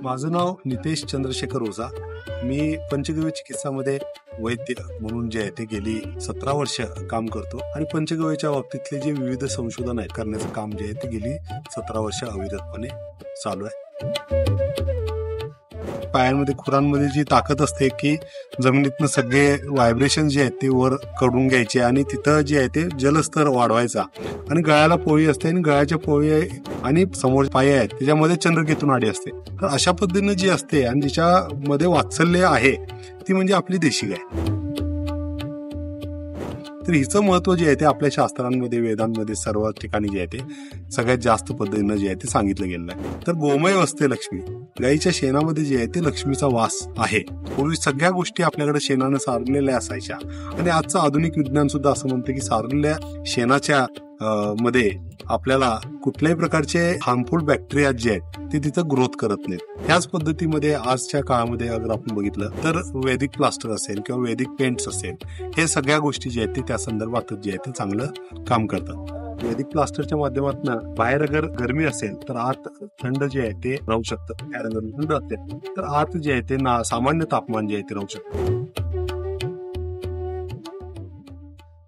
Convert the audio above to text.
माझं नाव नितेश चंद्रशेखर ओझा. मी पंचगव्य चिकित्सामध्ये वैद्य म्हणून जे आहे ते गेली 17 वर्ष काम करतो आणि पंचगव्याच्या बाबतीतले जे विविध संशोधन आहे करण्याचं काम जे आहे ते गेली 17 वर्ष अविरतपणे चालू आहे. पायांमध्ये खुरांमध्ये जी ताकद असते की जमिनीतनं सगळे व्हायब्रेशन जे आहेत ते वर कडून घ्यायचे आणि तिथं जे आहे ते जलस्तर वाढवायचा आणि गळ्याला पोळी असते आणि गळ्याच्या पोळी आणि समोर पाय आहेत त्याच्यामध्ये चंद्रकेतू नाडी असते. तर अशा पद्धतीनं जी असते आणि जिच्यामध्ये वात्सल्य आहे ती म्हणजे आपली देशी गाय. तर हिचं महत्व जे आहे ते आपल्या शास्त्रांमध्ये वेदांमध्ये सर्व ठिकाणी जे आहे ते सगळ्यात जास्त पद्धतीनं जे आहे ते सांगितलं गेलेलं आहे. तर गोमय असते लक्ष्मी, गाईच्या शेणामध्ये जे आहे ते लक्ष्मीचा वास आहे. पूर्वी सगळ्या गोष्टी आपल्याकडे शेणानं सारलेल्या असायच्या आणि आजचं आधुनिक विज्ञान सुद्धा असं म्हणतं की सारलेल्या शेणाच्या मध्ये आपल्याला कुठल्याही प्रकारचे हार्मफुल बॅक्टेरिया जे आहेत ते तिथं ग्रोथ करत नाहीत. त्याच पद्धतीमध्ये आजच्या काळामध्ये अगर आपण बघितलं तर वैदिक प्लास्टर असेल किंवा वैदिक पेंट्स असेल, हे सगळ्या गोष्टी जे आहेत ते त्या संदर्भात जे आहे ते चांगलं काम करतात. वैदिक प्लास्टरच्या माध्यमातून बाहेर अगर गरमी असेल तर आत थंड जे आहे ते राहू शकतं. थंड असेल तर आत जे आहे ते सामान्य तापमान जे आहे ते राहू शकतं.